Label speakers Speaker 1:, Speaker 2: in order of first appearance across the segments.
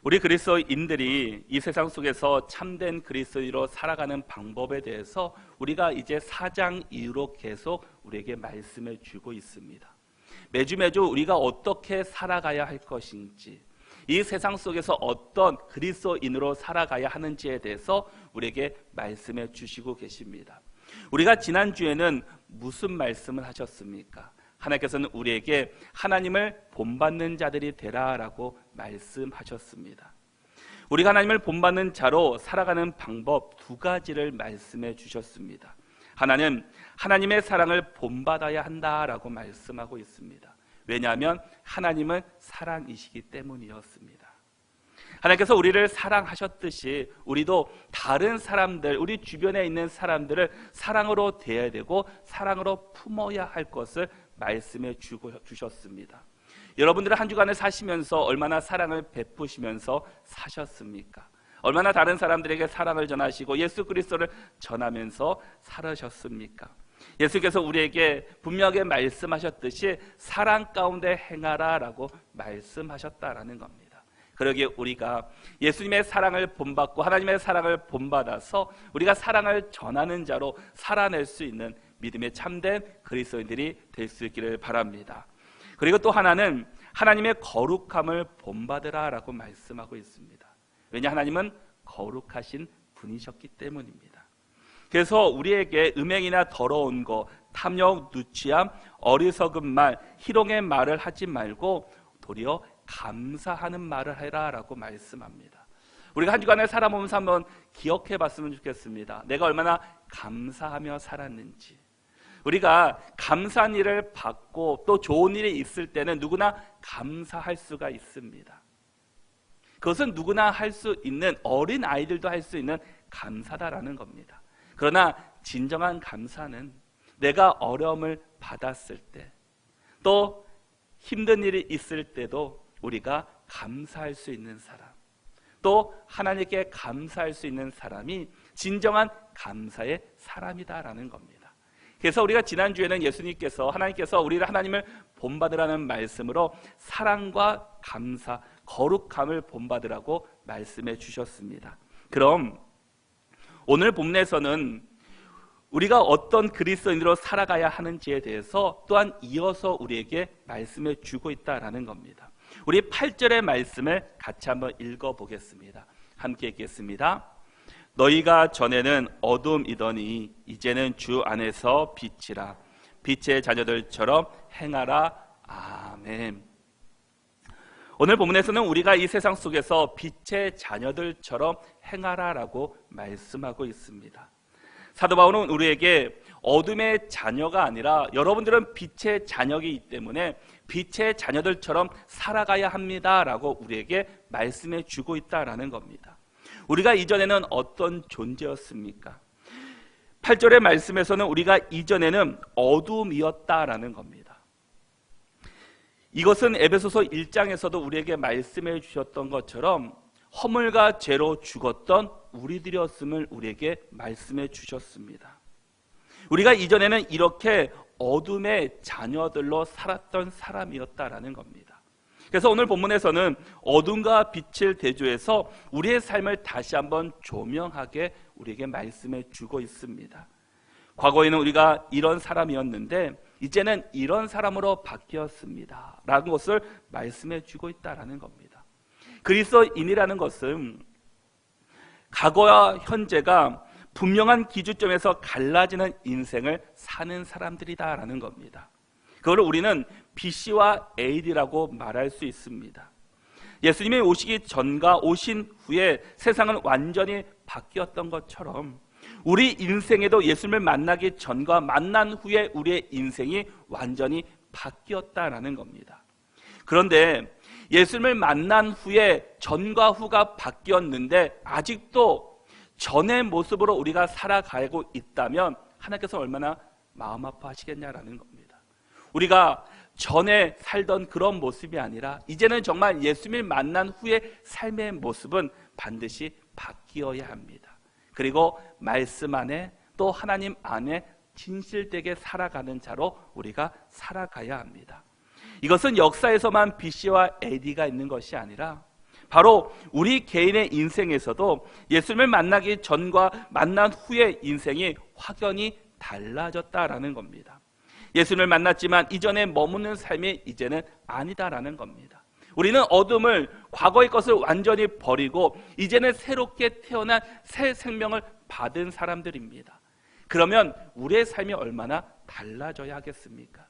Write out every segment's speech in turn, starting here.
Speaker 1: 우리 그리스도인들이 이 세상 속에서 참된 그리스도인으로 살아가는 방법에 대해서 우리가 이제 4장 이후로 계속 우리에게 말씀해 주고 있습니다. 매주 우리가 어떻게 살아가야 할 것인지, 이 세상 속에서 어떤 그리스도인으로 살아가야 하는지에 대해서 우리에게 말씀해 주시고 계십니다. 우리가 지난주에는 무슨 말씀을 하셨습니까? 하나님께서는 우리에게 하나님을 본받는 자들이 되라라고 말씀하셨습니다. 우리가 하나님을 본받는 자로 살아가는 방법 2가지를 말씀해 주셨습니다. 하나는 하나님의 사랑을 본받아야 한다라고 말씀하고 있습니다. 왜냐하면 하나님은 사랑이시기 때문이었습니다. 하나님께서 우리를 사랑하셨듯이 우리도 다른 사람들, 우리 주변에 있는 사람들을 사랑으로 대해야 되고 사랑으로 품어야 할 것을 말씀해 주셨습니다. 여러분들은 한 주간을 사시면서 얼마나 사랑을 베푸시면서 사셨습니까? 얼마나 다른 사람들에게 사랑을 전하시고 예수 그리스도를 전하면서 살으셨습니까? 예수께서 우리에게 분명하게 말씀하셨듯이 사랑 가운데 행하라라고 말씀하셨다라는 겁니다. 그러기에 우리가 예수님의 사랑을 본받고 하나님의 사랑을 본받아서 우리가 사랑을 전하는 자로 살아낼 수 있는 믿음의 참된 그리스도인들이 될 수 있기를 바랍니다. 그리고 또 하나는 하나님의 거룩함을 본받으라라고 말씀하고 있습니다. 왜냐, 하나님은 거룩하신 분이셨기 때문입니다. 그래서 우리에게 음행이나 더러운 거, 탐욕, 누치함, 어리석은 말, 희롱의 말을 하지 말고 도리어 감사하는 말을 해라라고 말씀합니다. 우리가 한 주간을 살아보면서 한번 기억해 봤으면 좋겠습니다. 내가 얼마나 감사하며 살았는지. 우리가 감사한 일을 받고 또 좋은 일이 있을 때는 누구나 감사할 수가 있습니다. 그것은 누구나 할 수 있는, 어린 아이들도 할 수 있는 감사다라는 겁니다. 그러나 진정한 감사는 내가 어려움을 받았을 때, 또 힘든 일이 있을 때도 우리가 감사할 수 있는 사람, 또 하나님께 감사할 수 있는 사람이 진정한 감사의 사람이다라는 겁니다. 그래서 우리가 지난주에는 예수님께서, 하나님께서 우리를 하나님을 본받으라는 말씀으로 사랑과 감사, 거룩함을 본받으라고 말씀해 주셨습니다. 그럼 오늘 본문에서는 우리가 어떤 그리스도인으로 살아가야 하는지에 대해서 또한 이어서 우리에게 말씀해 주고 있다라는 겁니다. 우리 8절의 말씀을 같이 한번 읽어보겠습니다. 함께 읽겠습니다. 너희가 전에는 어둠이더니 이제는 주 안에서 빛이라. 빛의 자녀들처럼 행하라. 아멘. 오늘 본문에서는 우리가 이 세상 속에서 빛의 자녀들처럼 행하라라고 말씀하고 있습니다. 사도 바울은 우리에게 어둠의 자녀가 아니라 여러분들은 빛의 자녀이기 때문에 빛의 자녀들처럼 살아가야 합니다라고 우리에게 말씀해 주고 있다라는 겁니다. 우리가 이전에는 어떤 존재였습니까? 8절의 말씀에서는 우리가 이전에는 어둠이었다라는 겁니다. 이것은 에베소서 1장에서도 우리에게 말씀해 주셨던 것처럼 허물과 죄로 죽었던 우리들이었음을 우리에게 말씀해 주셨습니다. 우리가 이전에는 이렇게 어둠의 자녀들로 살았던 사람이었다라는 겁니다. 그래서 오늘 본문에서는 어둠과 빛을 대조해서 우리의 삶을 다시 한번 조명하게 우리에게 말씀해 주고 있습니다. 과거에는 우리가 이런 사람이었는데 이제는 이런 사람으로 바뀌었습니다 라는 것을 말씀해 주고 있다는 겁니다. 그리스도인이라는 것은 과거와 현재가 분명한 기준점에서 갈라지는 인생을 사는 사람들이다라는 겁니다. 그걸 우리는 BC와 AD라고 말할 수 있습니다. 예수님이 오시기 전과 오신 후에 세상은 완전히 바뀌었던 것처럼 우리 인생에도 예수님을 만나기 전과 만난 후에 우리의 인생이 완전히 바뀌었다라는 겁니다. 그런데 예수님을 만난 후에 전과 후가 바뀌었는데 아직도 전의 모습으로 우리가 살아가고 있다면 하나님께서 얼마나 마음 아파하시겠냐라는 겁니다. 우리가 전에 살던 그런 모습이 아니라 이제는 정말 예수님을 만난 후의 삶의 모습은 반드시 바뀌어야 합니다. 그리고 말씀 안에 또 하나님 안에 진실되게 살아가는 자로 우리가 살아가야 합니다. 이것은 역사에서만 BC와 AD가 있는 것이 아니라 바로 우리 개인의 인생에서도 예수님을 만나기 전과 만난 후의 인생이 확연히 달라졌다라는 겁니다. 예수님을 만났지만 이전에 머무는 삶이 이제는 아니다라는 겁니다. 우리는 어둠을, 과거의 것을 완전히 버리고 이제는 새롭게 태어난 새 생명을 받은 사람들입니다. 그러면 우리의 삶이 얼마나 달라져야 하겠습니까?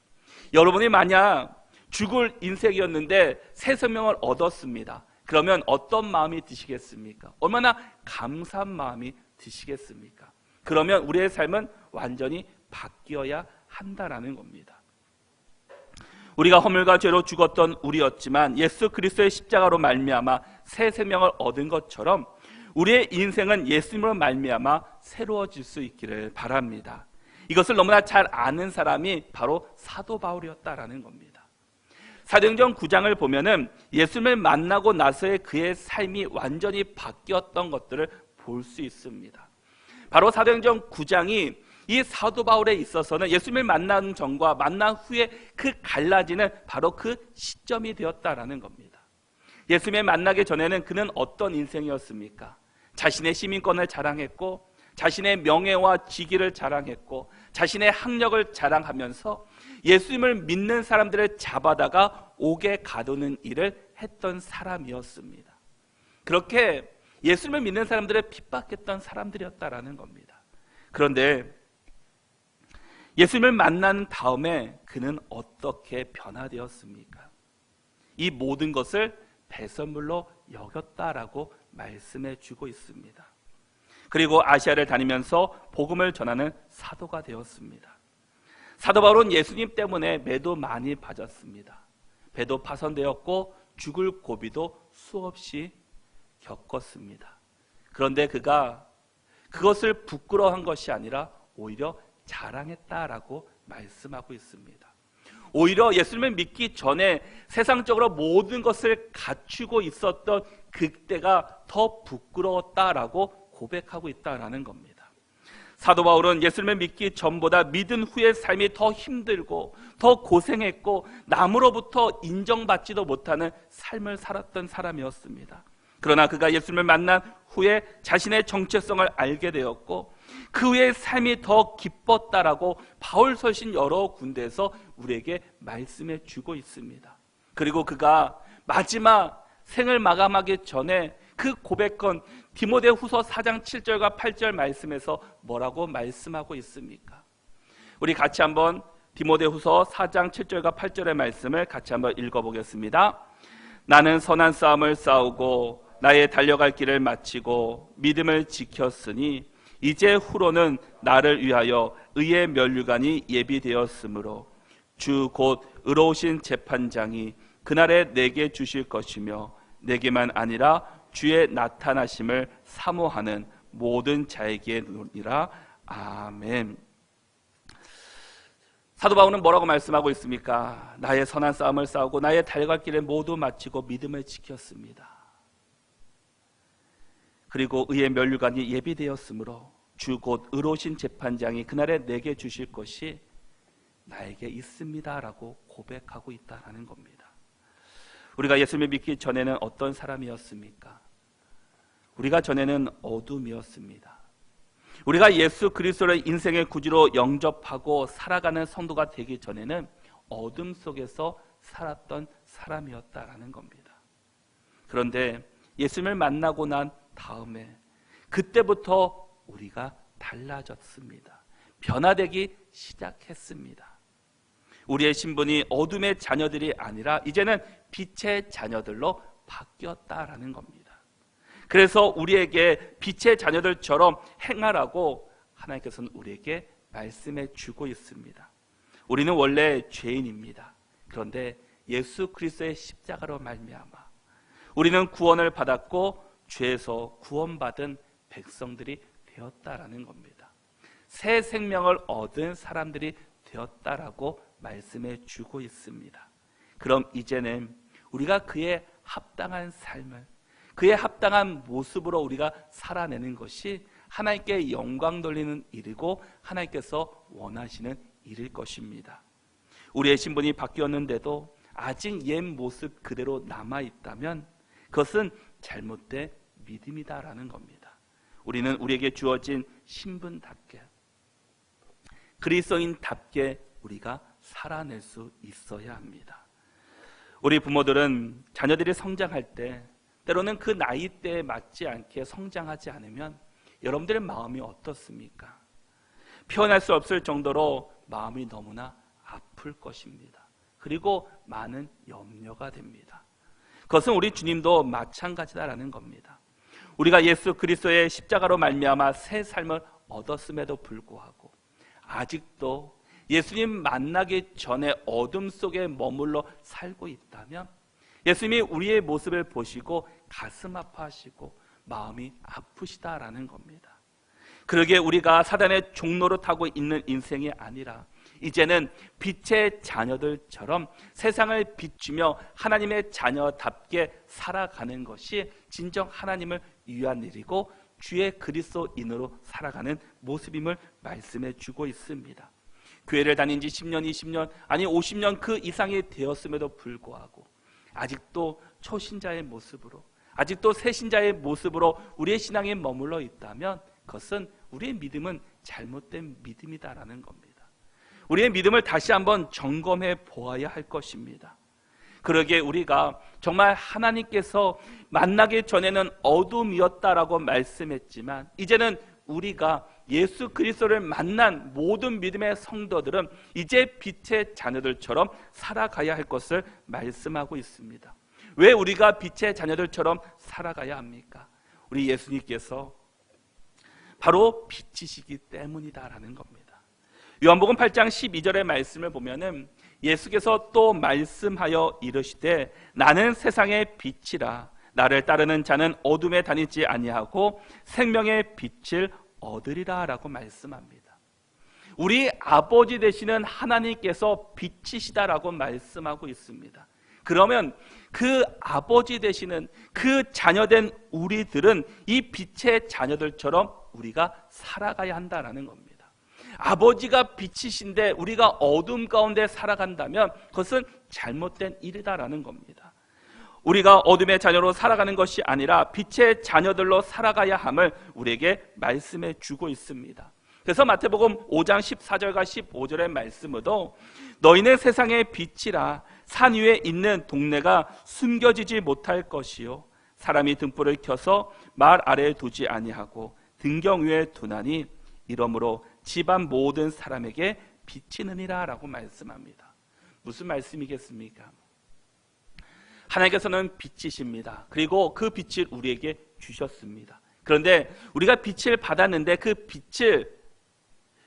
Speaker 1: 여러분이 만약 죽을 인생이었는데 새 생명을 얻었습니다. 그러면 어떤 마음이 드시겠습니까? 얼마나 감사한 마음이 드시겠습니까? 그러면 우리의 삶은 완전히 바뀌어야 한다라는 겁니다. 우리가 허물과 죄로 죽었던 우리였지만 예수 그리스도의 십자가로 말미암아 새 생명을 얻은 것처럼 우리의 인생은 예수님으로 말미암아 새로워질 수 있기를 바랍니다. 이것을 너무나 잘 아는 사람이 바로 사도 바울이었다라는 겁니다. 사도행전 9장을 보면은 예수님을 만나고 나서의 그의 삶이 완전히 바뀌었던 것들을 볼 수 있습니다. 바로 사도행전 9장이 이 사도 바울에 있어서는 예수님을 만난 전과 만난 후에 그 갈라지는 바로 그 시점이 되었다라는 겁니다. 예수님을 만나기 전에는 그는 어떤 인생이었습니까? 자신의 시민권을 자랑했고 자신의 명예와 직위를 자랑했고 자신의 학력을 자랑하면서 예수님을 믿는 사람들을 잡아다가 옥에 가두는 일을 했던 사람이었습니다. 그렇게 예수님을 믿는 사람들을 핍박했던 사람들이었다라는 겁니다. 그런데 예수님을 만난 다음에 그는 어떻게 변화되었습니까? 이 모든 것을 배설물로 여겼다라고 말씀해 주고 있습니다. 그리고 아시아를 다니면서 복음을 전하는 사도가 되었습니다. 사도 바울은 예수님 때문에 매도 많이 맞았습니다. 배도 파손되었고 죽을 고비도 수없이 겪었습니다. 그런데 그가 그것을 부끄러워한 것이 아니라 오히려 자랑했다라고 말씀하고 있습니다. 오히려 예수님을 믿기 전에 세상적으로 모든 것을 갖추고 있었던 그때가 더 부끄러웠다라고 고백하고 있다라는 겁니다. 사도 바울은 예수님을 믿기 전보다 믿은 후의 삶이 더 힘들고 더 고생했고 남으로부터 인정받지도 못하는 삶을 살았던 사람이었습니다. 그러나 그가 예수님을 만난 후에 자신의 정체성을 알게 되었고 그 후의 삶이 더 기뻤다라고 바울서신 여러 군데에서 우리에게 말씀해 주고 있습니다. 그리고 그가 마지막 생을 마감하기 전에 그 고백건 디모데후서 4장 7절과 8절 말씀에서 뭐라고 말씀하고 있습니까? 우리 같이 한번 디모데후서 4장 7절과 8절의 말씀을 같이 한번 읽어보겠습니다. 나는 선한 싸움을 싸우고 나의 달려갈 길을 마치고 믿음을 지켰으니 이제 후로는 나를 위하여 의의 면류관이 예비되었으므로 주 곧 의로우신 재판장이 그날에 내게 주실 것이며 내게만 아니라 주의 나타나심을 사모하는 모든 자에게 누리라. 아멘. 사도 바울은 뭐라고 말씀하고 있습니까? 나의 선한 싸움을 싸우고 나의 달려갈 길을 모두 마치고 믿음을 지켰습니다. 그리고 의의 면류관이 예비되었으므로 주 곧 의로우신 재판장이 그날에 내게 주실 것이 나에게 있습니다라고 고백하고 있다는 겁니다. 우리가 예수님을 믿기 전에는 어떤 사람이었습니까? 우리가 전에는 어둠이었습니다. 우리가 예수 그리스도를 인생의 구주로 영접하고 살아가는 성도가 되기 전에는 어둠 속에서 살았던 사람이었다라는 겁니다. 그런데 예수님을 만나고 난 다음에 그때부터 우리가 달라졌습니다. 변화되기 시작했습니다. 우리의 신분이 어둠의 자녀들이 아니라 이제는 빛의 자녀들로 바뀌었다라는 겁니다. 그래서 우리에게 빛의 자녀들처럼 행하라고 하나님께서는 우리에게 말씀해 주고 있습니다. 우리는 원래 죄인입니다. 그런데 예수 그리스도의 십자가로 말미암아 우리는 구원을 받았고 죄에서 구원받은 백성들이 되었다라는 겁니다. 새 생명을 얻은 사람들이 되었다라고 말씀해 주고 있습니다. 그럼 이제는 우리가 그에 합당한 삶을, 그에 합당한 모습으로 우리가 살아내는 것이 하나님께 영광 돌리는 일이고 하나님께서 원하시는 일일 것입니다. 우리의 신분이 바뀌었는데도 아직 옛 모습 그대로 남아있다면 그것은 잘못된 믿음이다라는 겁니다. 우리는 우리에게 주어진 신분답게, 그리스도인답게 우리가 살아낼 수 있어야 합니다. 우리 부모들은 자녀들이 성장할 때 때로는 그 나이대에 맞지 않게 성장하지 않으면 여러분들의 마음이 어떻습니까? 표현할 수 없을 정도로 마음이 너무나 아플 것입니다. 그리고 많은 염려가 됩니다. 그것은 우리 주님도 마찬가지다라는 겁니다. 우리가 예수 그리스도의 십자가로 말미암아 새 삶을 얻었음에도 불구하고 아직도 예수님 만나기 전에 어둠 속에 머물러 살고 있다면 예수님이 우리의 모습을 보시고 가슴 아파하시고 마음이 아프시다라는 겁니다. 그러기에 우리가 사단의 종로로 타고 있는 인생이 아니라 이제는 빛의 자녀들처럼 세상을 비추며 하나님의 자녀답게 살아가는 것이 진정 하나님을 위한 일이고 주의 그리스도인으로 살아가는 모습임을 말씀해 주고 있습니다. 교회를 다닌 지 10년, 20년, 아니 50년 그 이상이 되었음에도 불구하고 아직도 초신자의 모습으로, 아직도 새신자의 모습으로 우리의 신앙에 머물러 있다면 그것은 우리의 믿음은 잘못된 믿음이다라는 겁니다. 우리의 믿음을 다시 한번 점검해 보아야 할 것입니다. 그러기에 우리가 정말 하나님께서 만나기 전에는 어둠이었다라고 말씀했지만 이제는 우리가 예수 그리스도를 만난 모든 믿음의 성도들은 이제 빛의 자녀들처럼 살아가야 할 것을 말씀하고 있습니다. 왜 우리가 빛의 자녀들처럼 살아가야 합니까? 우리 예수님께서 바로 빛이시기 때문이다라는 겁니다. 요한복음 8장 12절의 말씀을 보면은 예수께서 또 말씀하여 이르시되 나는 세상의 빛이라 나를 따르는 자는 어둠에 다니지 아니하고 생명의 빛을 얻으리라 라고 말씀합니다. 우리 아버지 되시는 하나님께서 빛이시다라고 말씀하고 있습니다. 그러면 그 아버지 되시는 그 자녀된 우리들은 이 빛의 자녀들처럼 우리가 살아가야 한다라는 겁니다. 아버지가 빛이신데 우리가 어둠 가운데 살아간다면 그것은 잘못된 일이다라는 겁니다. 우리가 어둠의 자녀로 살아가는 것이 아니라 빛의 자녀들로 살아가야 함을 우리에게 말씀해 주고 있습니다. 그래서 마태복음 5장 14절과 15절의 말씀으로 너희는 세상의 빛이라 산 위에 있는 동네가 숨겨지지 못할 것이요 사람이 등불을 켜서 말 아래에 두지 아니하고 등경 위에 두나니 이러므로 집안 모든 사람에게 비치느니라 라고 말씀합니다. 무슨 말씀이겠습니까? 하나님께서는 빛이십니다. 그리고 그 빛을 우리에게 주셨습니다. 그런데 우리가 빛을 받았는데 그 빛을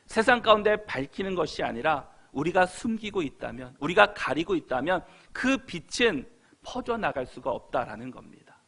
Speaker 1: 세상 가운데 밝히는 것이 아니라 우리가 숨기고 있다면, 우리가 가리고 있다면 그 빛은 퍼져나갈 수가 없다라는 겁니다.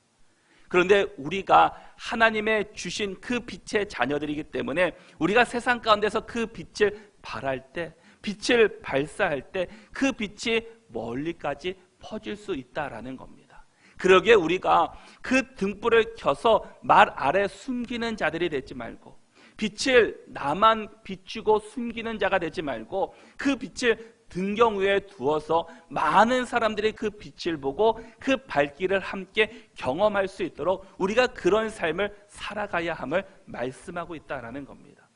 Speaker 1: 그런데 우리가 하나님의 주신 그 빛의 자녀들이기 때문에 우리가 세상 가운데서 그 빛을 발할 때, 빛을 발사할 때 그 빛이 멀리까지 퍼질 수 있다라는 겁니다. 그러기에 우리가 그 등불을 켜서 말 아래 숨기는 자들이 되지 말고 빛을 나만 비추고 숨기는 자가 되지 말고 그 빛을 등경 위에 두어서 많은 사람들이 그 빛을 보고 그 밝기를 함께 경험할 수 있도록 우리가 그런 삶을 살아가야 함을 말씀하고 있다라는 겁니다.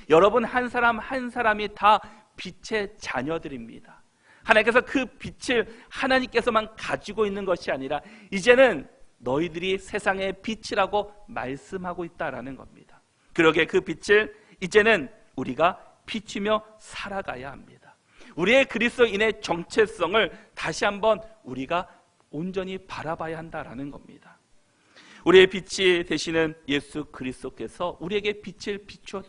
Speaker 1: 여러분 한 사람 한 사람이 다 빛의 자녀들입니다. 하나님께서 그 빛을 하나님께서만 가지고 있는 것이 아니라 이제는 너희들이 세상의 빛이라고 말씀하고 있다라는 겁니다. 그러기에 그 빛을 이제는 우리가 비추며 살아가야 합니다. 우리의 그리스도인의 정체성을 다시 한번 우리가 온전히 바라봐야 한다라는 겁니다. 우리의 빛이 되시는 예수 그리스도께서 우리에게 빛을 비추어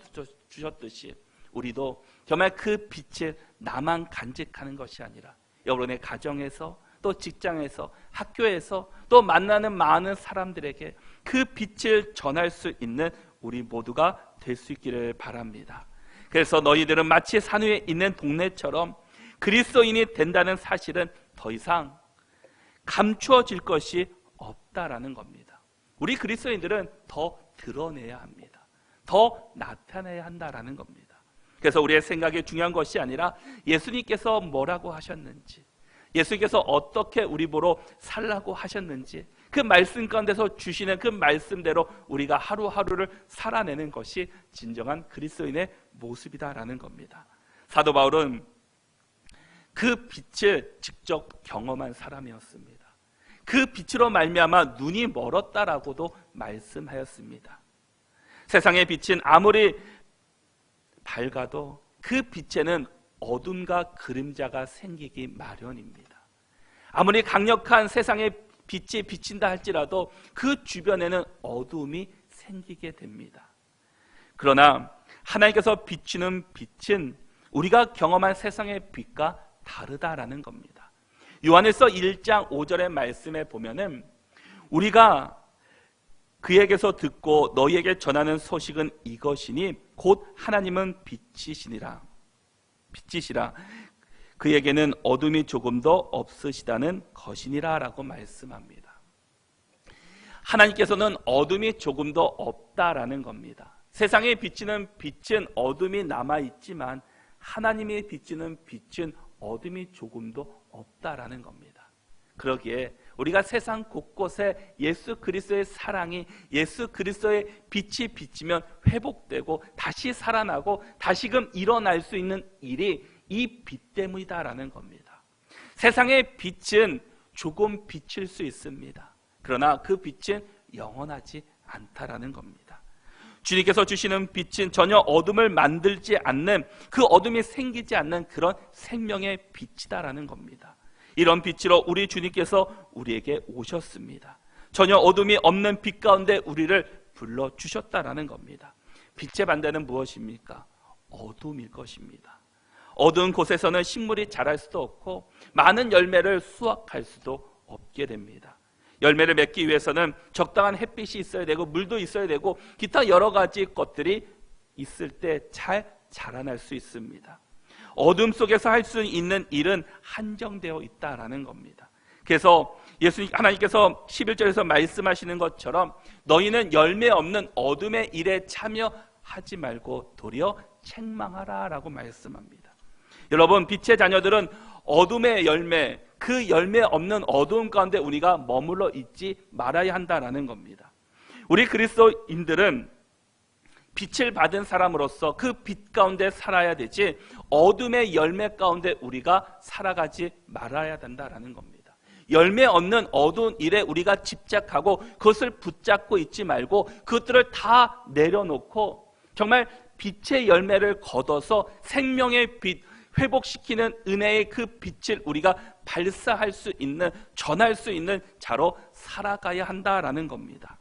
Speaker 1: 주셨듯이 우리도 정말 그 빛을 나만 간직하는 것이 아니라 여러분의 가정에서 또 직장에서 학교에서 또 만나는 많은 사람들에게 그 빛을 전할 수 있는 우리 모두가 될 수 있기를 바랍니다. 그래서 너희들은 마치 산 위에 있는 동네처럼 그리스도인이 된다는 사실은 더 이상 감추어질 것이 없다라는 겁니다. 우리 그리스도인들은 더 드러내야 합니다. 더 나타내야 한다라는 겁니다. 그래서 우리의 생각이 중요한 것이 아니라 예수님께서 뭐라고 하셨는지, 예수님께서 어떻게 우리 보러 살라고 하셨는지 그 말씀 가운데서 주시는 그 말씀대로 우리가 하루하루를 살아내는 것이 진정한 그리스도인의 모습이다라는 겁니다. 사도 바울은 그 빛을 직접 경험한 사람이었습니다. 그 빛으로 말미암아 눈이 멀었다라고도 말씀하였습니다. 세상의 빛은 아무리 밝아도 그 빛에는 어둠과 그림자가 생기기 마련입니다. 아무리 강력한 세상의 빛이 비친다 할지라도 그 주변에는 어둠이 생기게 됩니다. 그러나 하나님께서 비추는 빛은 우리가 경험한 세상의 빛과 다르다라는 겁니다. 요한일서 1장 5절의 말씀에 보면은 우리가 그에게서 듣고 너희에게 전하는 소식은 이것이니 곧 하나님은 빛이시라. 그에게는 어둠이 조금도 없으시다는 것이니라 라고 말씀합니다. 하나님께서는 어둠이 조금도 없다라는 겁니다. 세상에 비치는 빛은 어둠이 남아있지만 하나님이 비치는 빛은 어둠이 조금도 없다라는 겁니다. 그러기에 우리가 세상 곳곳에 예수 그리스도의 사랑이, 예수 그리스도의 빛이 비치면 회복되고 다시 살아나고 다시금 일어날 수 있는 일이 이 빛 때문이다라는 겁니다. 세상의 빛은 조금 비칠 수 있습니다. 그러나 그 빛은 영원하지 않다라는 겁니다. 주님께서 주시는 빛은 전혀 어둠을 만들지 않는, 그 어둠이 생기지 않는 그런 생명의 빛이다라는 겁니다. 이런 빛으로 우리 주님께서 우리에게 오셨습니다. 전혀 어둠이 없는 빛 가운데 우리를 불러주셨다라는 겁니다. 빛의 반대는 무엇입니까? 어둠일 것입니다. 어두운 곳에서는 식물이 자랄 수도 없고 많은 열매를 수확할 수도 없게 됩니다. 열매를 맺기 위해서는 적당한 햇빛이 있어야 되고 물도 있어야 되고 기타 여러 가지 것들이 있을 때 잘 자라날 수 있습니다. 어둠 속에서 할 수 있는 일은 한정되어 있다라는 겁니다. 그래서 하나님께서 11절에서 말씀하시는 것처럼 너희는 열매 없는 어둠의 일에 참여하지 말고 도리어 책망하라 라고 말씀합니다. 여러분, 빛의 자녀들은 어둠의 열매, 그 열매 없는 어두움 가운데 우리가 머물러 있지 말아야 한다라는 겁니다. 우리 그리스도인들은 빛을 받은 사람으로서 그 빛 가운데 살아야 되지 어둠의 열매 가운데 우리가 살아가지 말아야 된다라는 겁니다. 열매 없는 어두운 일에 우리가 집착하고 그것을 붙잡고 있지 말고 그것들을 다 내려놓고 정말 빛의 열매를 거둬서 생명의 빛, 회복시키는 은혜의 그 빛을 우리가 발사할 수 있는, 전할 수 있는 자로 살아가야 한다라는 겁니다.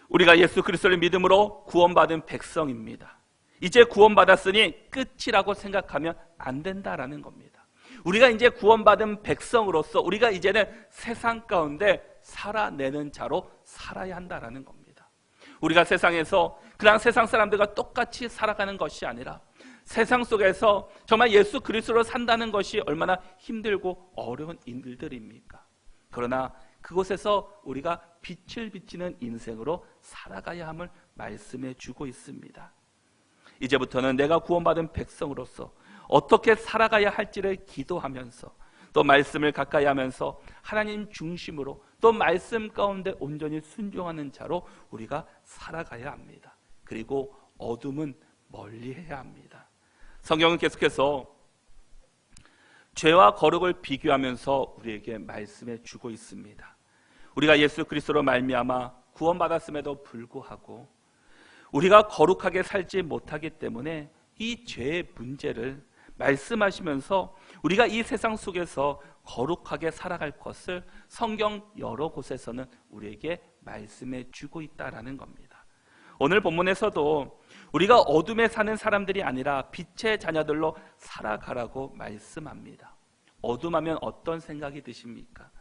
Speaker 1: 우리가 예수 그리스도를 믿음으로 구원받은 백성입니다. 이제 구원받았으니 끝이라고 생각하면 안 된다라는 겁니다. 우리가 이제 구원받은 백성으로서 우리가 이제는 세상 가운데 살아내는 자로 살아야 한다라는 겁니다. 우리가 세상에서 그냥 세상 사람들과 똑같이 살아가는 것이 아니라 세상 속에서 정말 예수 그리스도로 산다는 것이 얼마나 힘들고 어려운 일들입니까? 그러나 그곳에서 우리가 빛을 비치는 인생으로 살아가야 함을 말씀해 주고 있습니다. 이제부터는 내가 구원받은 백성으로서 어떻게 살아가야 할지를 기도하면서 또 말씀을 가까이 하면서 하나님 중심으로 또 말씀 가운데 온전히 순종하는 자로 우리가 살아가야 합니다. 그리고 어둠은 멀리해야 합니다. 성경은 계속해서 죄와 거룩을 비교하면서 우리에게 말씀해 주고 있습니다. 우리가 예수 그리스도로 말미암아 구원받았음에도 불구하고 우리가 거룩하게 살지 못하기 때문에 이 죄의 문제를 말씀하시면서 우리가 이 세상 속에서 거룩하게 살아갈 것을 성경 여러 곳에서는 우리에게 말씀해 주고 있다라는 겁니다. 오늘 본문에서도 우리가 어둠에 사는 사람들이 아니라 빛의 자녀들로 살아가라고 말씀합니다. 어둠하면 어떤 생각이 드십니까?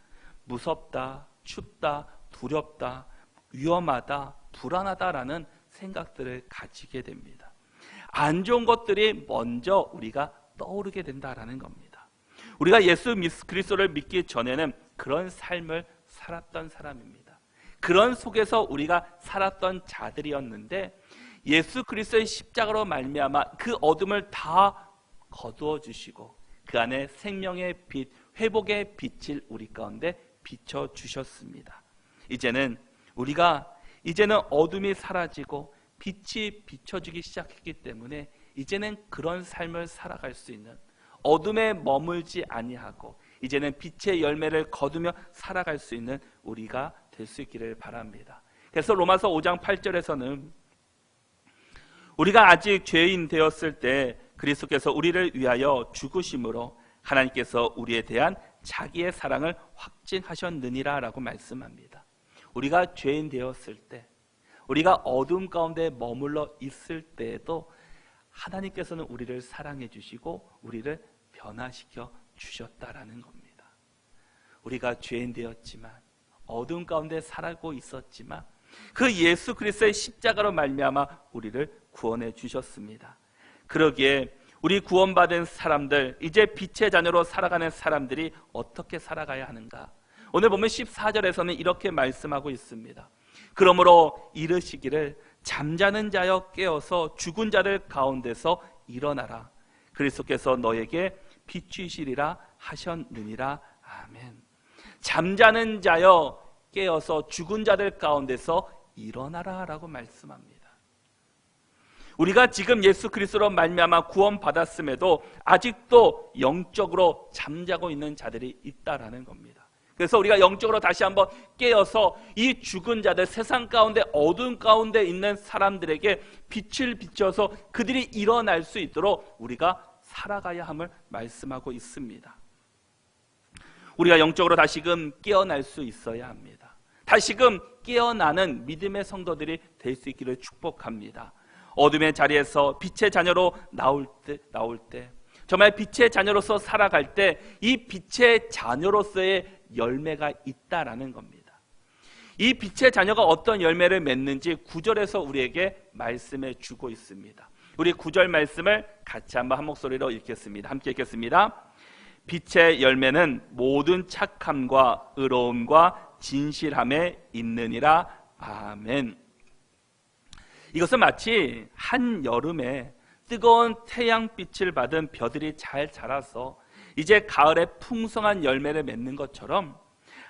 Speaker 1: 무섭다, 춥다, 두렵다, 위험하다, 불안하다라는 생각들을 가지게 됩니다. 안 좋은 것들이 먼저 우리가 떠오르게 된다라는 겁니다. 우리가 예수 그리스도를 믿기 전에는 그런 삶을 살았던 사람입니다. 그런 속에서 우리가 살았던 자들이었는데 예수 그리스도의 십자가로 말미암아 그 어둠을 다 거두어 주시고 그 안에 생명의 빛, 회복의 빛을 우리 가운데 비춰 주셨습니다. 이제는 어둠이 사라지고 빛이 비춰지기 시작했기 때문에 이제는 그런 삶을 살아갈 수 있는, 어둠에 머물지 아니하고 이제는 빛의 열매를 거두며 살아갈 수 있는 우리가 될 수 있기를 바랍니다. 그래서 로마서 5장 8절에서는 우리가 아직 죄인 되었을 때 그리스도께서 우리를 위하여 죽으심으로 하나님께서 우리에 대한 자기의 사랑을 확증하셨느니라 라고 말씀합니다. 우리가 죄인 되었을 때, 우리가 어둠 가운데 머물러 있을 때에도 하나님께서는 우리를 사랑해 주시고 우리를 변화시켜 주셨다라는 겁니다. 우리가 죄인 되었지만, 어둠 가운데 살고 있었지만 그 예수 그리스도의 십자가로 말미암아 우리를 구원해 주셨습니다. 그러기에 우리 구원받은 사람들, 이제 빛의 자녀로 살아가는 사람들이 어떻게 살아가야 하는가? 오늘 보면 14절에서는 이렇게 말씀하고 있습니다. 그러므로 이르시기를 잠자는 자여 깨어서 죽은 자들 가운데서 일어나라. 그리스도께서 너에게 비추시리라 하셨느니라. 아멘. 잠자는 자여 깨어서 죽은 자들 가운데서 일어나라 라고 말씀합니다. 우리가 지금 예수 그리스도로 말미암아 구원받았음에도 아직도 영적으로 잠자고 있는 자들이 있다라는 겁니다. 그래서 우리가 영적으로 다시 한번 깨어서 이 죽은 자들, 세상 가운데 어두운 가운데 있는 사람들에게 빛을 비춰서 그들이 일어날 수 있도록 우리가 살아가야 함을 말씀하고 있습니다. 우리가 영적으로 다시금 깨어날 수 있어야 합니다. 다시금 깨어나는 믿음의 성도들이 될 수 있기를 축복합니다. 어둠의 자리에서 빛의 자녀로 나올 때 정말 빛의 자녀로서 살아갈 때 이 빛의 자녀로서의 열매가 있다라는 겁니다. 이 빛의 자녀가 어떤 열매를 맺는지 9절에서 우리에게 말씀해 주고 있습니다. 우리 9절 말씀을 같이 한번 한 목소리로 읽겠습니다. 함께 읽겠습니다. 빛의 열매는 모든 착함과 의로움과 진실함에 있느니라. 아멘. 이것은 마치 한여름에 뜨거운 태양빛을 받은 벼들이 잘 자라서 이제 가을에 풍성한 열매를 맺는 것처럼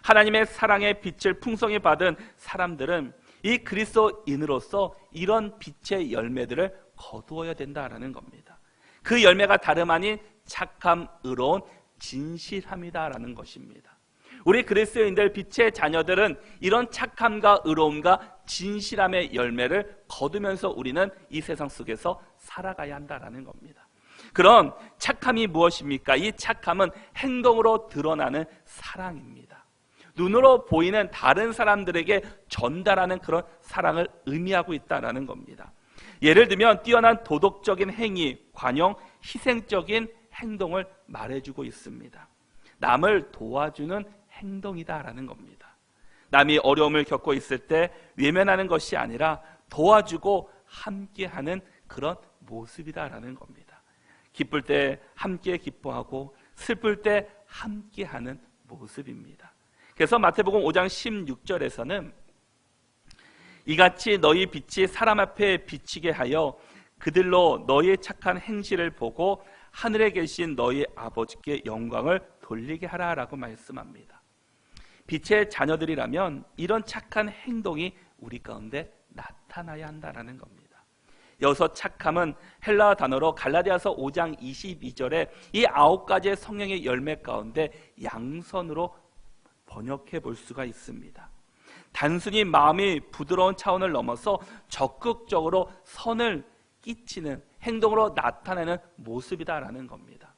Speaker 1: 하나님의 사랑의 빛을 풍성히 받은 사람들은 이 그리스도인으로서 이런 빛의 열매들을 거두어야 된다라는 겁니다. 그 열매가 다름 아닌 착함, 의로운 진실함이다라는 것입니다. 우리 그리스도인들 빛의 자녀들은 이런 착함과 의로움과 진실함의 열매를 거두면서 우리는 이 세상 속에서 살아가야 한다라는 겁니다. 그럼 착함이 무엇입니까? 이 착함은 행동으로 드러나는 사랑입니다. 눈으로 보이는 다른 사람들에게 전달하는 그런 사랑을 의미하고 있다는 겁니다. 예를 들면 뛰어난 도덕적인 행위, 관용, 희생적인 행동을 말해주고 있습니다. 남을 도와주는 행동이다라는 겁니다. 남이 어려움을 겪고 있을 때 외면하는 것이 아니라 도와주고 함께하는 그런 모습이다라는 겁니다. 기쁠 때 함께 기뻐하고 슬플 때 함께하는 모습입니다. 그래서 마태복음 5장 16절에서는 이같이 너희 빛이 사람 앞에 비치게 하여 그들로 너희의 착한 행실을 보고 하늘에 계신 너희 아버지께 영광을 돌리게 하라라고 말씀합니다. 빛의 자녀들이라면 이런 착한 행동이 우리 가운데 나타나야 한다는 겁니다. 여기서 착함은 헬라어 단어로 갈라디아서 5장 22절에 이 9가지의 성령의 열매 가운데 양선으로 번역해 볼 수가 있습니다. 단순히 마음이 부드러운 차원을 넘어서 적극적으로 선을 끼치는 행동으로 나타내는 모습이다라는 겁니다.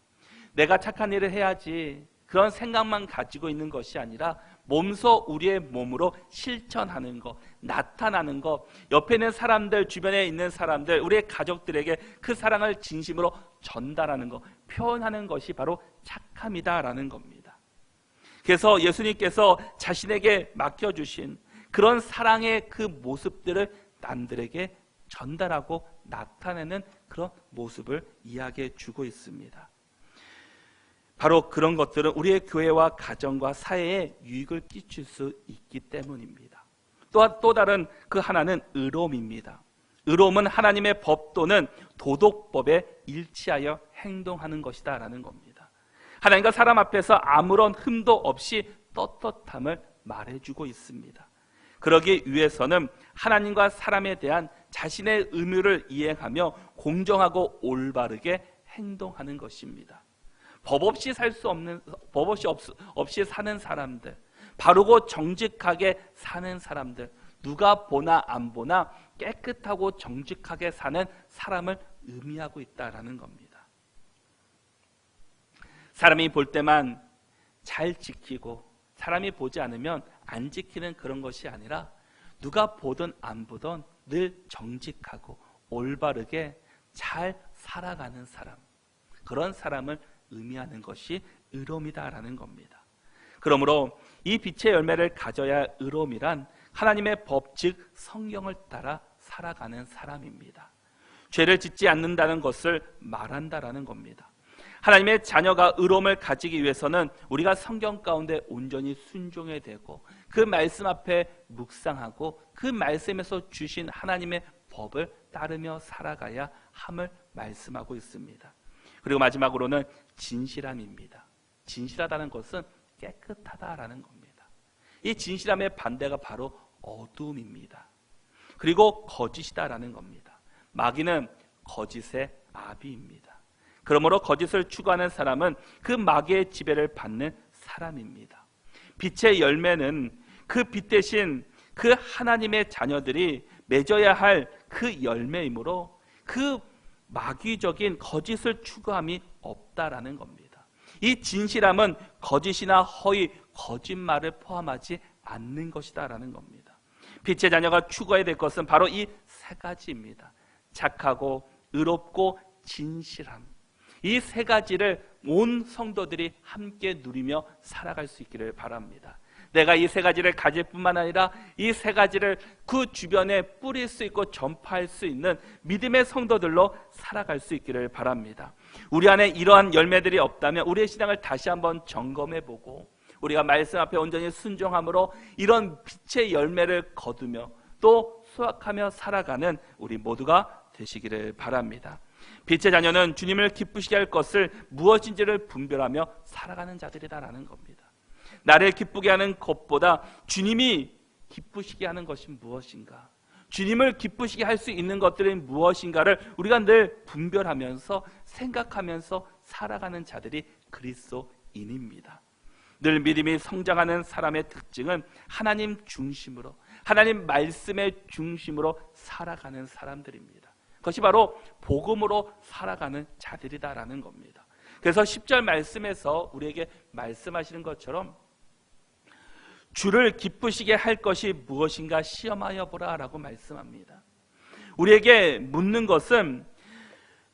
Speaker 1: 내가 착한 일을 해야지 그런 생각만 가지고 있는 것이 아니라 몸소 우리의 몸으로 실천하는 것, 나타나는 것, 옆에 있는 사람들, 주변에 있는 사람들, 우리의 가족들에게 그 사랑을 진심으로 전달하는 것, 표현하는 것이 바로 착함이다라는 겁니다. 그래서 예수님께서 자신에게 맡겨주신 그런 사랑의 그 모습들을 남들에게 전달하고 나타내는 그런 모습을 이야기해 주고 있습니다. 바로 그런 것들은 우리의 교회와 가정과 사회에 유익을 끼칠 수 있기 때문입니다. 또 다른 그 하나는 의로움입니다. 의로움은 하나님의 법 또는 도덕법에 일치하여 행동하는 것이다 라는 겁니다. 하나님과 사람 앞에서 아무런 흠도 없이 떳떳함을 말해주고 있습니다. 그러기 위해서는 하나님과 사람에 대한 자신의 의무를 이행하며 공정하고 올바르게 행동하는 것입니다. 법 없이 살 수 없는, 법 없이 사는 사람들, 바르고 정직하게 사는 사람들, 누가 보나 안 보나 깨끗하고 정직하게 사는 사람을 의미하고 있다라는 겁니다. 사람이 볼 때만 잘 지키고 사람이 보지 않으면 안 지키는 그런 것이 아니라 누가 보든 안 보든 늘 정직하고 올바르게 잘 살아가는 사람, 그런 사람을 의미하는 것이 의로움이다라는 겁니다. 그러므로 이 빛의 열매를 가져야 할 의로움이란 하나님의 법, 즉 성경을 따라 살아가는 사람입니다. 죄를 짓지 않는다는 것을 말한다라는 겁니다. 하나님의 자녀가 의로움을 가지기 위해서는 우리가 성경 가운데 온전히 순종해야 되고 그 말씀 앞에 묵상하고 그 말씀에서 주신 하나님의 법을 따르며 살아가야 함을 말씀하고 있습니다. 그리고 마지막으로는 진실함입니다. 진실하다는 것은 깨끗하다라는 겁니다. 이 진실함의 반대가 바로 어두움입니다. 그리고 거짓이다라는 겁니다. 마귀는 거짓의 아비입니다. 그러므로 거짓을 추구하는 사람은 그 마귀의 지배를 받는 사람입니다. 빛의 열매는 그 빛 대신 그 하나님의 자녀들이 맺어야 할 그 열매이므로 그 마귀적인 거짓을 추구함이 없다라는 겁니다. 이 진실함은 거짓이나 허위, 거짓말을 포함하지 않는 것이다라는 겁니다. 빛의 자녀가 추구해야 될 것은 바로 이 세 가지입니다. 착하고 의롭고 진실함. 이 세 가지를 온 성도들이 함께 누리며 살아갈 수 있기를 바랍니다. 내가 이 세 가지를 가질 뿐만 아니라 이 세 가지를 그 주변에 뿌릴 수 있고 전파할 수 있는 믿음의 성도들로 살아갈 수 있기를 바랍니다. 우리 안에 이러한 열매들이 없다면 우리의 신앙을 다시 한번 점검해보고 우리가 말씀 앞에 온전히 순종함으로 이런 빛의 열매를 거두며 또 수확하며 살아가는 우리 모두가 되시기를 바랍니다. 빛의 자녀는 주님을 기쁘시게 할 것을 무엇인지를 분별하며 살아가는 자들이다라는 겁니다. 나를 기쁘게 하는 것보다 주님이 기쁘시게 하는 것이 무엇인가, 주님을 기쁘시게 할 수 있는 것들은 무엇인가를 우리가 늘 분별하면서 생각하면서 살아가는 자들이 그리스도인입니다. 늘 믿음이 성장하는 사람의 특징은 하나님 중심으로, 하나님 말씀의 중심으로 살아가는 사람들입니다. 그것이 바로 복음으로 살아가는 자들이다라는 겁니다. 그래서 10절 말씀에서 우리에게 말씀하시는 것처럼 주를 기쁘시게 할 것이 무엇인가 시험하여 보라 라고 말씀합니다. 우리에게 묻는 것은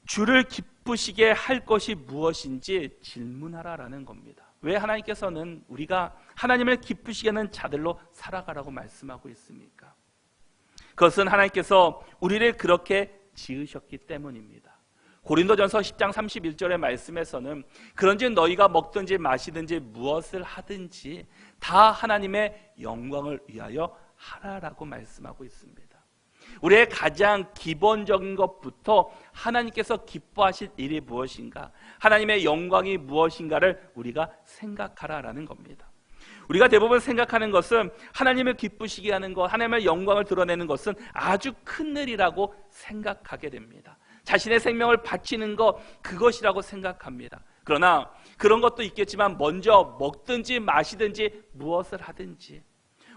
Speaker 1: 주를 기쁘시게 할 것이 무엇인지 질문하라라는 겁니다. 왜 하나님께서는 우리가 하나님을 기쁘시게 하는 자들로 살아가라고 말씀하고 있습니까? 그것은 하나님께서 우리를 그렇게 지으셨기 때문입니다. 고린도전서 10장 31절의 말씀에서는 그런즉 너희가 먹든지 마시든지 무엇을 하든지 다 하나님의 영광을 위하여 하라라고 말씀하고 있습니다. 우리의 가장 기본적인 것부터 하나님께서 기뻐하실 일이 무엇인가, 하나님의 영광이 무엇인가를 우리가 생각하라라는 겁니다. 우리가 대부분 생각하는 것은 하나님을 기쁘시게 하는 것, 하나님의 영광을 드러내는 것은 아주 큰 일이라고 생각하게 됩니다. 자신의 생명을 바치는 것, 그것이라고 생각합니다. 그러나 그런 것도 있겠지만 먼저 먹든지 마시든지 무엇을 하든지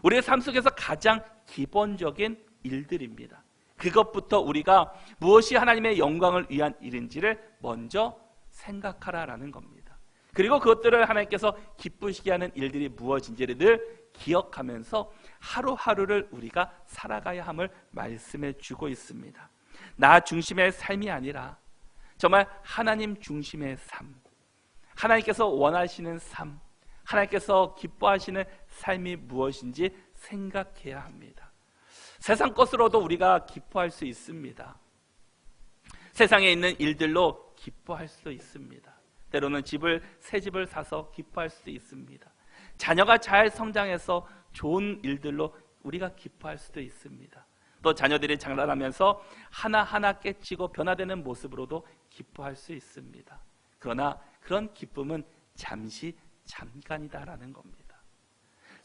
Speaker 1: 우리의 삶 속에서 가장 기본적인 일들입니다. 그것부터 우리가 무엇이 하나님의 영광을 위한 일인지를 먼저 생각하라라는 겁니다. 그리고 그것들을 하나님께서 기쁘시게 하는 일들이 무엇인지를 늘 기억하면서 하루하루를 우리가 살아가야 함을 말씀해 주고 있습니다. 나 중심의 삶이 아니라 정말 하나님 중심의 삶, 하나님께서 원하시는 삶, 하나님께서 기뻐하시는 삶이 무엇인지 생각해야 합니다. 세상 것으로도 우리가 기뻐할 수 있습니다. 세상에 있는 일들로 기뻐할 수도 있습니다. 때로는 새 집을 사서 기뻐할 수도 있습니다. 자녀가 잘 성장해서 좋은 일들로 우리가 기뻐할 수도 있습니다. 또 자녀들이 장난하면서 하나하나 깨치고 변화되는 모습으로도 기뻐할 수 있습니다. 그러나 그런 기쁨은 잠깐이다라는 겁니다.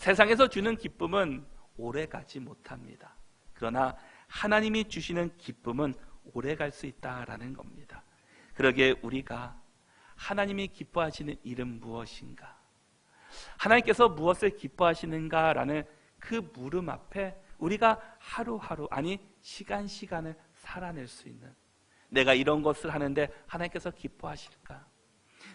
Speaker 1: 세상에서 주는 기쁨은 오래 가지 못합니다. 그러나 하나님이 주시는 기쁨은 오래 갈 수 있다라는 겁니다. 그러기에 우리가 하나님이 기뻐하시는 일은 무엇인가? 하나님께서 무엇을 기뻐하시는가라는 그 물음 앞에 우리가 하루하루, 아니 시간을 살아낼 수 있는, 내가 이런 것을 하는데 하나님께서 기뻐하실까?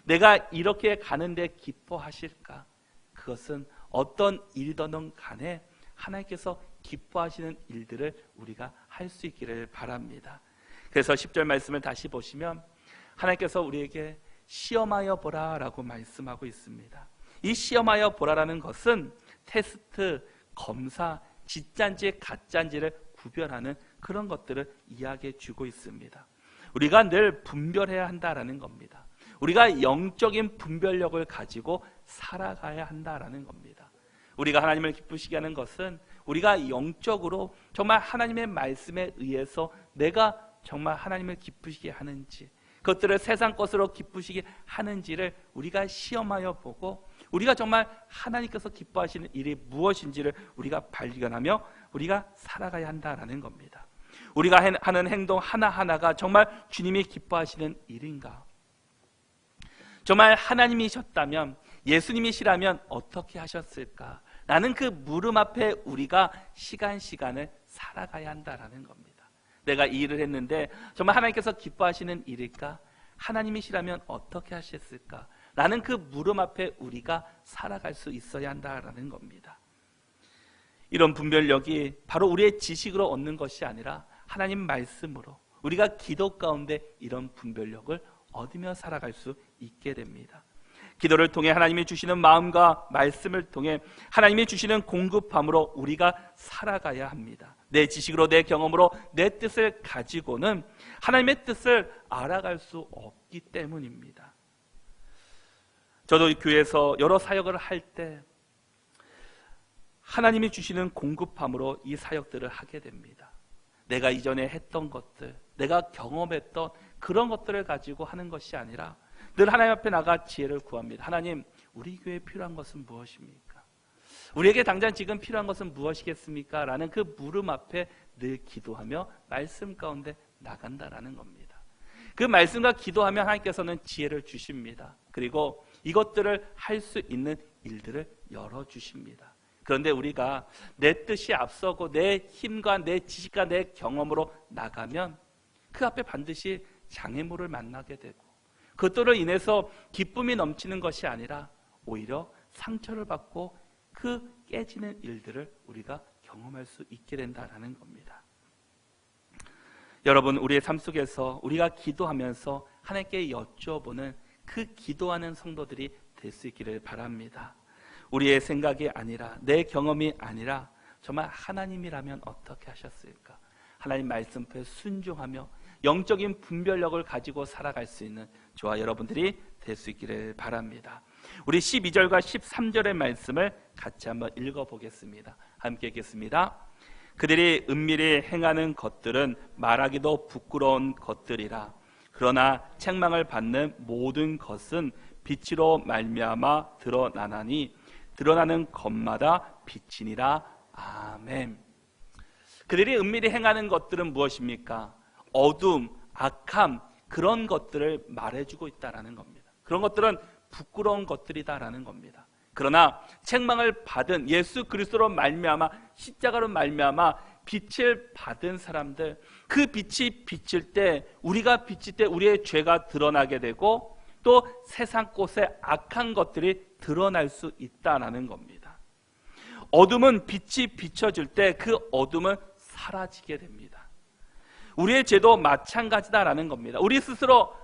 Speaker 1: 내가 이렇게 가는데 기뻐하실까? 그것은 어떤 일이든 간에 하나님께서 기뻐하시는 일들을 우리가 할 수 있기를 바랍니다. 그래서 10절 말씀을 다시 보시면 하나님께서 우리에게 시험하여 보라 라고 말씀하고 있습니다. 이 시험하여 보라라는 것은 테스트, 검사, 진짜인지 가짜인지를 구별하는 그런 것들을 이야기해 주고 있습니다. 우리가 늘 분별해야 한다라는 겁니다. 우리가 영적인 분별력을 가지고 살아가야 한다라는 겁니다. 우리가 하나님을 기쁘시게 하는 것은 우리가 영적으로 정말 하나님의 말씀에 의해서 내가 정말 하나님을 기쁘시게 하는지, 그것들을 세상 것으로 기쁘시게 하는지를 우리가 시험하여 보고, 우리가 정말 하나님께서 기뻐하시는 일이 무엇인지를 우리가 발견하며 우리가 살아가야 한다라는 겁니다. 우리가 하는 행동 하나하나가 정말 주님이 기뻐하시는 일인가? 정말 하나님이셨다면, 예수님이시라면 어떻게 하셨을까? 라는 그 물음 앞에 우리가 시간을 살아가야 한다라는 겁니다. 내가 이 일을 했는데 정말 하나님께서 기뻐하시는 일일까? 하나님이시라면 어떻게 하셨을까? 라는 그 물음 앞에 우리가 살아갈 수 있어야 한다라는 겁니다. 이런 분별력이 바로 우리의 지식으로 얻는 것이 아니라 하나님 말씀으로, 우리가 기도 가운데 이런 분별력을 얻으며 살아갈 수 있게 됩니다. 기도를 통해 하나님이 주시는 마음과 말씀을 통해 하나님이 주시는 공급함으로 우리가 살아가야 합니다. 내 지식으로, 내 경험으로 내 뜻을 가지고는 하나님의 뜻을 알아갈 수 없기 때문입니다. 저도 교회에서 여러 사역을 할 때 하나님이 주시는 공급함으로 이 사역들을 하게 됩니다. 내가 이전에 했던 것들, 내가 경험했던 그런 것들을 가지고 하는 것이 아니라 늘 하나님 앞에 나가 지혜를 구합니다. 하나님, 우리 교회에 필요한 것은 무엇입니까? 우리에게 당장 지금 필요한 것은 무엇이겠습니까? 라는 그 물음 앞에 늘 기도하며 말씀 가운데 나간다라는 겁니다. 그 말씀과 기도하면 하나님께서는 지혜를 주십니다. 그리고 이것들을 할 수 있는 일들을 열어주십니다. 그런데 우리가 내 뜻이 앞서고 내 힘과 내 지식과 내 경험으로 나가면 그 앞에 반드시 장애물을 만나게 되고, 그것들로 인해서 기쁨이 넘치는 것이 아니라 오히려 상처를 받고 그 깨지는 일들을 우리가 경험할 수 있게 된다는 겁니다. 여러분, 우리의 삶 속에서 우리가 기도하면서 하나님께 여쭤보는 그 기도하는 성도들이 될 수 있기를 바랍니다. 우리의 생각이 아니라, 내 경험이 아니라 정말 하나님이라면 어떻게 하셨을까? 하나님 말씀 앞에 순종하며 영적인 분별력을 가지고 살아갈 수 있는 저와 여러분들이 될 수 있기를 바랍니다. 우리 12절과 13절의 말씀을 같이 한번 읽어보겠습니다. 함께 읽겠습니다. 그들이 은밀히 행하는 것들은 말하기도 부끄러운 것들이라. 그러나 책망을 받는 모든 것은 빛으로 말미암아 드러나나니 드러나는 것마다 빛이니라. 아멘. 그들이 은밀히 행하는 것들은 무엇입니까? 어둠, 악함, 그런 것들을 말해주고 있다는 겁니다. 그런 것들은 부끄러운 것들이다라는 겁니다. 그러나 책망을 받은 예수 그리스도로 말미암아, 십자가로 말미암아 빛을 받은 사람들, 그 빛이 비칠 때, 우리가 비칠 때 우리의 죄가 드러나게 되고 또 세상 곳에 악한 것들이 드러날 수 있다는 겁니다. 어둠은 빛이 비춰질 때 그 어둠은 사라지게 됩니다. 우리의 죄도 마찬가지다라는 겁니다. 우리 스스로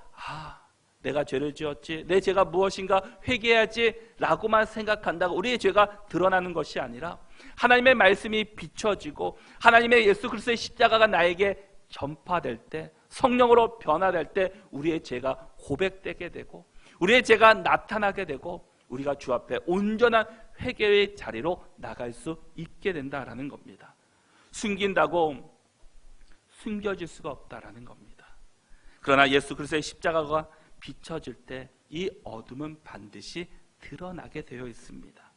Speaker 1: 내가 죄를 지었지, 내 죄가 무엇인가 회개해야지 라고만 생각한다고 우리의 죄가 드러나는 것이 아니라 하나님의 말씀이 비춰지고 하나님의 예수 그리스도의 십자가가 나에게 전파될 때, 성령으로 변화될 때 우리의 죄가 고백되게 되고 우리의 죄가 나타나게 되고 우리가 주 앞에 온전한 회개의 자리로 나갈 수 있게 된다라는 겁니다. 숨긴다고 숨겨질 수가 없다라는 겁니다. 그러나 예수 그리스도의 십자가가 비춰질 때 이 어둠은 반드시 드러나게 되어 있습니다.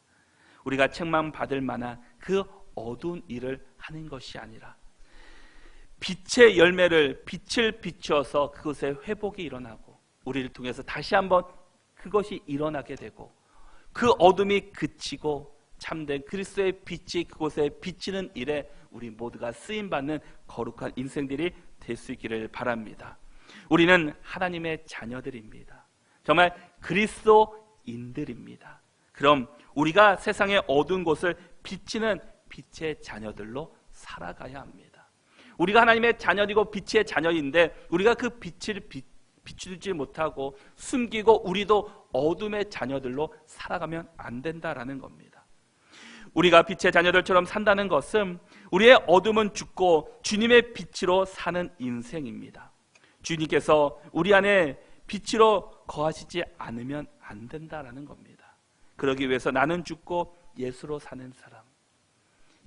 Speaker 1: 우리가 책망받을 만한 그 어두운 일을 하는 것이 아니라 빛의 열매를 빛을 비추어서 그것에 회복이 일어나고 우리를 통해서 다시 한번 그것이 일어나게 되고 그 어둠이 그치고 참된 그리스도의 빛이 그곳에 비치는 일에 우리 모두가 쓰임받는 거룩한 인생들이 될 수 있기를 바랍니다. 우리는 하나님의 자녀들입니다. 정말 그리스도인들입니다. 그럼 우리가 세상의 어두운 곳을 비치는 빛의 자녀들로 살아가야 합니다. 우리가 하나님의 자녀이고 빛의 자녀인데 우리가 그 빛을 비추지 못하고 숨기고 우리도 어둠의 자녀들로 살아가면 안 된다라는 겁니다. 우리가 빛의 자녀들처럼 산다는 것은 우리의 어둠은 죽고 주님의 빛으로 사는 인생입니다. 주님께서 우리 안에 빛으로 거하시지 않으면 안 된다라는 겁니다. 그러기 위해서 나는 죽고 예수로 사는 사람,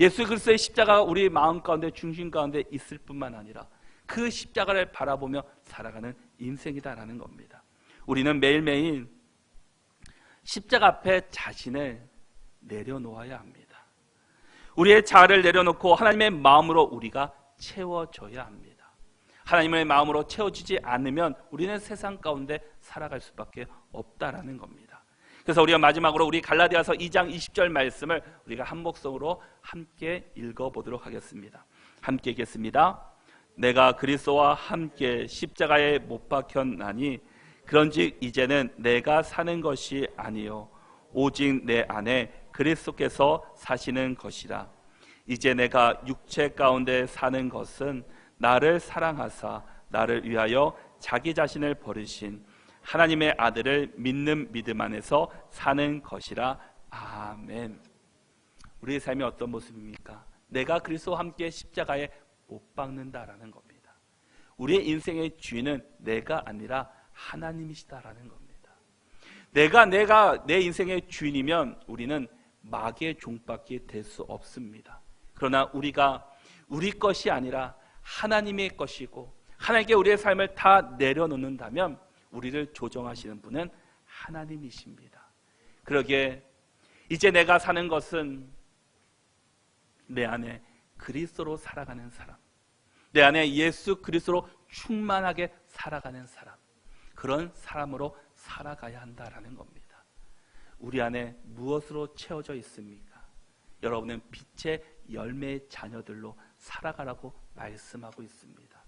Speaker 1: 예수 그리스도의 십자가가 우리 마음 가운데 중심 가운데 있을 뿐만 아니라 그 십자가를 바라보며 살아가는 인생이다라는 겁니다. 우리는 매일매일 십자가 앞에 자신을 내려놓아야 합니다. 우리의 자아를 내려놓고 하나님의 마음으로 우리가 채워져야 합니다. 하나님의 마음으로 채워지지 않으면 우리는 세상 가운데 살아갈 수밖에 없다라는 겁니다. 그래서 우리가 마지막으로 우리 갈라디아서 2장 20절 말씀을 우리가 한 목소리로 함께 읽어보도록 하겠습니다. 함께 읽겠습니다. 내가 그리스도와 함께 십자가에 못 박혔나니 그런즉 이제는 내가 사는 것이 아니요 오직 내 안에 그리스도께서 사시는 것이라. 이제 내가 육체 가운데 사는 것은 나를 사랑하사 나를 위하여 자기 자신을 버리신 하나님의 아들을 믿는 믿음 안에서 사는 것이라. 아멘. 우리의 삶이 어떤 모습입니까? 내가 그리스도와 함께 십자가에 못 박는다라는 겁니다. 우리의 인생의 주인은 내가 아니라 하나님이시다라는 겁니다. 내가 내 인생의 주인이면 우리는 마귀의 종밖에 될 수 없습니다. 그러나 우리가 우리 것이 아니라 하나님의 것이고 하나님께 우리의 삶을 다 내려놓는다면 우리를 조정하시는 분은 하나님이십니다. 그러기에 이제 내가 사는 것은 내 안에 그리스도로 살아가는 사람, 내 안에 예수 그리스도로 충만하게 살아가는 사람, 그런 사람으로 살아가야 한다라는 겁니다. 우리 안에 무엇으로 채워져 있습니까? 여러분은 빛의 열매의 자녀들로 살아가라고 말씀하고 있습니다.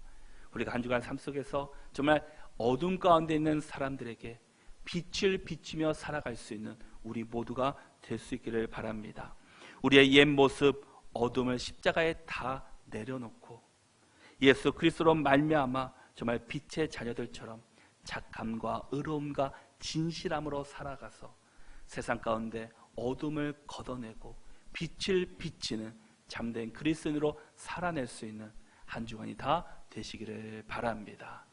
Speaker 1: 우리가 한 주간 삶 속에서 정말 어둠 가운데 있는 사람들에게 빛을 비추며 살아갈 수 있는 우리 모두가 될 수 있기를 바랍니다. 우리의 옛 모습 어둠을 십자가에 다 내려놓고 예수 그리스도로 말미암아 정말 빛의 자녀들처럼 착함과 의로움과 진실함으로 살아가서 세상 가운데 어둠을 걷어내고 빛을 비치는 참된 그리스도인으로 살아낼 수 있는 한 주간이 다 되시기를 바랍니다.